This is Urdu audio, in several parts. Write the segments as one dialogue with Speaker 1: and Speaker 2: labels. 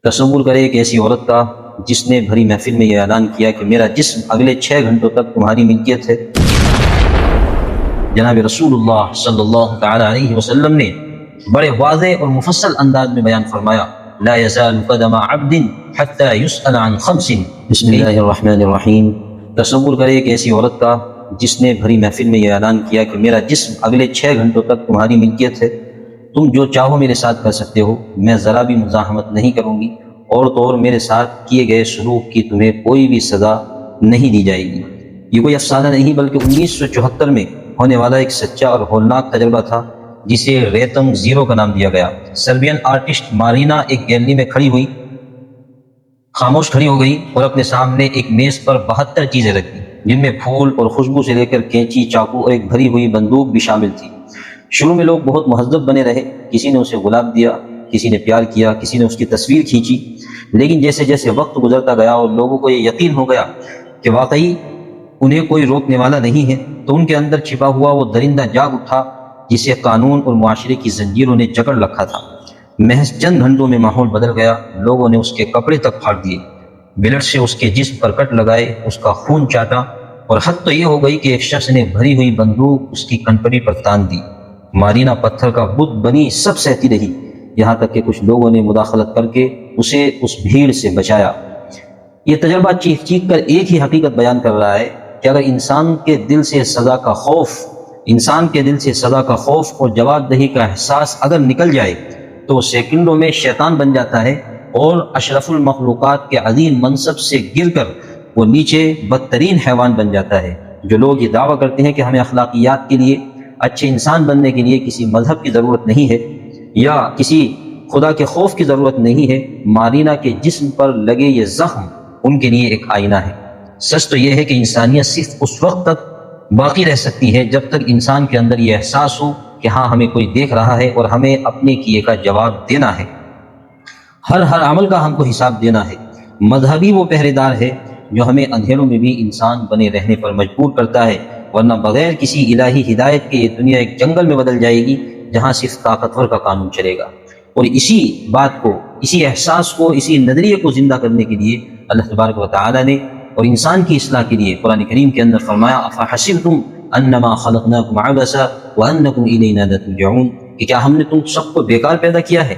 Speaker 1: تصور کرے ایک ایسی عورت کا جس نے بھری محفل میں یہ اعلان کیا کہ میرا جسم اگلے 6 گھنٹوں تک تمہاری ملکیت ہے۔ جناب رسول اللہ صلی اللہ تعالی علیہ وسلم نے بڑے واضح اور مفصل انداز میں بیان فرمایا، لا يزال قدم عبد حتى يسأل عن خمس۔ بسم اللہ الرحمن الرحیم۔ تصور کرے ایک ایسی عورت کا جس نے بھری محفل میں یہ اعلان کیا کہ میرا جسم اگلے 6 گھنٹوں تک تمہاری ملکیت ہے، تم جو چاہو میرے ساتھ کر سکتے ہو، میں ذرا بھی مزاحمت نہیں کروں گی، اور تو اور میرے ساتھ کیے گئے سلوک کی تمہیں کوئی بھی سزا نہیں دی جائے گی۔ یہ کوئی افسانہ نہیں بلکہ 1974 میں ہونے والا ایک سچا اور ہولناک تجربہ تھا جسے ریتم زیرو کا نام دیا گیا۔ سربین آرٹسٹ مارینا ایک گیلری میں کھڑی ہوئی، خاموش کھڑی ہو گئی اور اپنے سامنے ایک میز پر 72 چیزیں رکھ دی، جن میں پھول اور خوشبو سے لے کر کینچی، چاقو اور ایک بھری ہوئی بندوق بھی شامل تھی۔ شروع میں لوگ بہت مہذب بنے رہے، کسی نے اسے گلاب دیا، کسی نے پیار کیا، کسی نے اس کی تصویر کھینچی، لیکن جیسے جیسے وقت گزرتا گیا اور لوگوں کو یہ یقین ہو گیا کہ واقعی انہیں کوئی روکنے والا نہیں ہے، تو ان کے اندر چھپا ہوا وہ درندہ جاگ اٹھا جسے قانون اور معاشرے کی زنجیروں نے جکڑ رکھا تھا۔ محض چند گھنٹوں میں ماحول بدل گیا، لوگوں نے اس کے کپڑے تک پھاڑ دیے، بلیڈ سے اس کے جسم پر کٹ لگائے، اس کا خون چاٹا، اور حد تو یہ ہو گئی کہ ایک شخص نے بھری ہوئی بندوق اس کی کنپٹی پر تان دی۔ مارینا پتھر کا بت بنی سب سہتی رہی، یہاں تک کہ کچھ لوگوں نے مداخلت کر کے اسے اس بھیڑ سے بچایا۔ یہ تجربہ چیخ چیخ کر ایک ہی حقیقت بیان کر رہا ہے کہ اگر انسان کے دل سے سزا کا خوف اور جواب دہی کا احساس اگر نکل جائے تو وہ سیکنڈوں میں شیطان بن جاتا ہے، اور اشرف المخلوقات کے عظیم منصب سے گر کر وہ نیچے بدترین حیوان بن جاتا ہے۔ جو لوگ یہ دعویٰ کرتے ہیں کہ ہمیں اخلاقیات کے لیے، اچھے انسان بننے کے لیے کسی مذہب کی ضرورت نہیں ہے یا کسی خدا کے خوف کی ضرورت نہیں ہے، مارینا کے جسم پر لگے یہ زخم ان کے لیے ایک آئینہ ہے۔ سچ تو یہ ہے کہ انسانیت صرف اس وقت تک باقی رہ سکتی ہے جب تک انسان کے اندر یہ احساس ہو کہ ہاں ہمیں کوئی دیکھ رہا ہے اور ہمیں اپنے کیے کا جواب دینا ہے، ہر عمل کا ہم کو حساب دینا ہے۔ مذہبی وہ پہرے دار ہے جو ہمیں اندھیروں میں بھی انسان بنے رہنے پر مجبور کرتا ہے، ورنہ بغیر کسی الہی ہدایت کے یہ دنیا ایک جنگل میں بدل جائے گی جہاں صرف طاقتور کا قانون چلے گا۔ اور اسی بات کو، اسی احساس کو، اسی نظریے کو زندہ کرنے کے لیے اللہ تبارک و تعالی نے اور انسان کی اصلاح کے لیے قرآن کریم کے اندر فرمایا، افحسبتم انما خلقناکم عبثا وانکم الینا لا ترجعون، کہ کیا ہم نے تم سب کو بیکار پیدا کیا ہے؟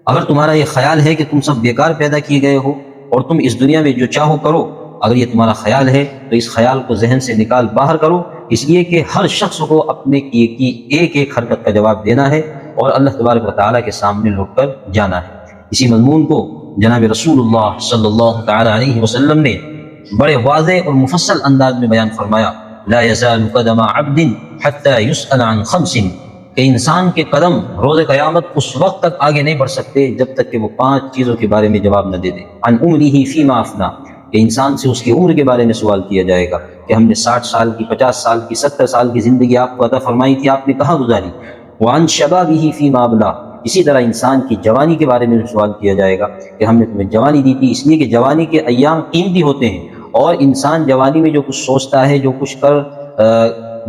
Speaker 1: اگر تمہارا یہ خیال ہے کہ تم سب بیکار پیدا کیے گئے ہو اور تم اس دنیا میں جو چاہو کرو، اگر یہ تمہارا خیال ہے تو اس خیال کو ذہن سے نکال باہر کرو، اس لیے کہ ہر شخص کو اپنے کیے کی ایک ایک حرکت کا جواب دینا ہے اور اللہ تبارک و تعالیٰ کے سامنے لوٹ کر جانا ہے۔ اسی مضمون کو جناب رسول اللہ صلی اللہ تعالی علیہ وسلم نے بڑے واضح اور مفصل انداز میں بیان فرمایا، لا يزال قدم عبد حتى يسأل عن خمس، کہ انسان کے قدم روز قیامت اس وقت تک آگے نہیں بڑھ سکتے جب تک کہ وہ 5 چیزوں کے بارے میں جواب نہ دے دے۔ عن عمره فيما افنى، کہ انسان سے اس کی عمر کے بارے میں سوال کیا جائے گا کہ ہم نے 60 سال کی، 50 سال کی، 70 سال کی زندگی آپ کو عطا فرمائی تھی، آپ نے کہاں گزاری؟ وعن شبابه فيما ابلى، اسی طرح انسان کی جوانی کے بارے میں سوال کیا جائے گا کہ ہم نے تمہیں جوانی دی تھی، اس لیے کہ جوانی کے ایام قیمتی ہوتے ہیں، اور انسان جوانی میں جو کچھ سوچتا ہے،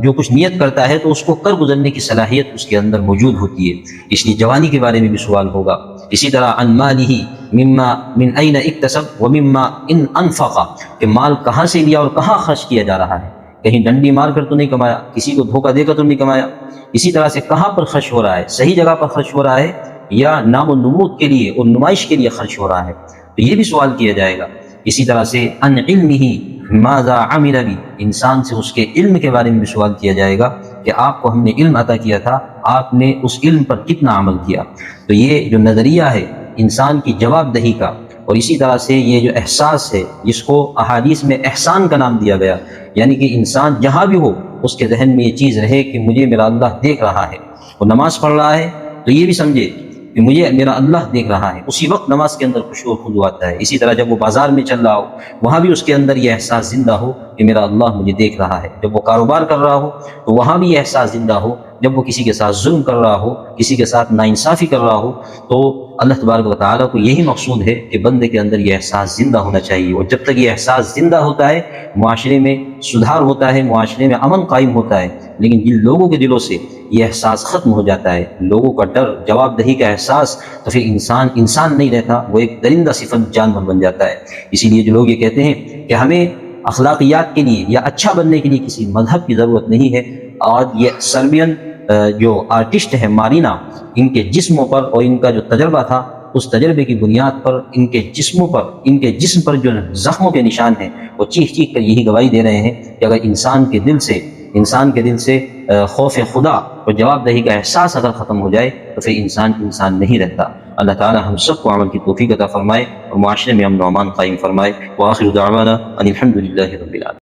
Speaker 1: جو کچھ نیت کرتا ہے تو اس کو کر گزرنے کی صلاحیت اس کے اندر موجود ہوتی ہے، اس لیے جوانی کے بارے میں بھی سوال ہوگا۔ اسی طرح عن ماله مما من اين اکتسب ومما ان انفق، کہ مال کہاں سے لیا اور کہاں خرچ کیا جا رہا ہے، کہیں ڈنڈی مار کر تو نہیں کمایا، کسی کو دھوکہ دے کر تو نہیں کمایا، اسی طرح سے کہاں پر خرچ ہو رہا ہے، صحیح جگہ پر خرچ ہو رہا ہے یا نام و نمود کے لیے اور نمائش کے لیے خرچ ہو رہا ہے، تو یہ بھی سوال کیا جائے گا۔ اسی طرح سے عن علمه ماذا عمل به، انسان سے اس کے علم کے بارے میں بھی سوال کیا جائے گا کہ آپ کو ہم نے علم عطا کیا تھا، آپ نے اس علم پر کتنا عمل کیا۔ تو یہ جو نظریہ ہے انسان کی جواب دہی کا، اور اسی طرح سے یہ جو احساس ہے جس کو احادیث میں احسان کا نام دیا گیا، یعنی کہ انسان جہاں بھی ہو اس کے ذہن میں یہ چیز رہے کہ مجھے میرا اللہ دیکھ رہا ہے، وہ نماز پڑھ رہا ہے تو یہ بھی سمجھے کہ مجھے میرا اللہ دیکھ رہا ہے، اسی وقت نماز کے اندر خشوع و خضوع آتا ہے۔ اسی طرح جب وہ بازار میں چل رہا ہو وہاں بھی اس کے اندر یہ احساس زندہ ہو کہ میرا اللہ مجھے دیکھ رہا ہے۔ جب وہ کاروبار کر رہا ہو تو وہاں بھی یہ احساس زندہ ہو، جب وہ کسی کے ساتھ ظلم کر رہا ہو، کسی کے ساتھ ناانصافی کر رہا ہو تو اللہ تبارک و تعالیٰ کو یہی مقصود ہے کہ بندے کے اندر یہ احساس زندہ ہونا چاہیے، اور جب تک یہ احساس زندہ ہوتا ہے معاشرے میں سدھار ہوتا ہے، معاشرے میں امن قائم ہوتا ہے۔ لیکن جن لوگوں کے دلوں سے یہ احساس ختم ہو جاتا ہے، لوگوں کا ڈر، جواب دہی کا احساس، تو پھر انسان نہیں رہتا، وہ ایک درندہ صفت جانور بن جاتا ہے۔ اسی لیے جو لوگ یہ کہتے ہیں کہ ہمیں اخلاقیات کے لیے یا اچھا بننے کے لیے کسی مذہب کی ضرورت نہیں ہے، اور یہ سربین جو آرٹسٹ ہے مارینا، ان کے جسموں پر اور ان کا جو تجربہ تھا اس تجربے کی بنیاد پر ان کے جسم پر جو زخموں کے نشان ہیں وہ چیخ چیخ کر یہی گواہی دے رہے ہیں کہ اگر انسان کے دل سے خوف خدا اور جواب دہی کا احساس اگر ختم ہو جائے تو پھر انسان نہیں رہتا۔ اللہ تعالی ہم سب کو عمل کی توفیق عطا فرمائے اور معاشرے میں امن و امان قائم فرمائے۔ وآخر دعوانا ان الحمد للہ رب العالمین۔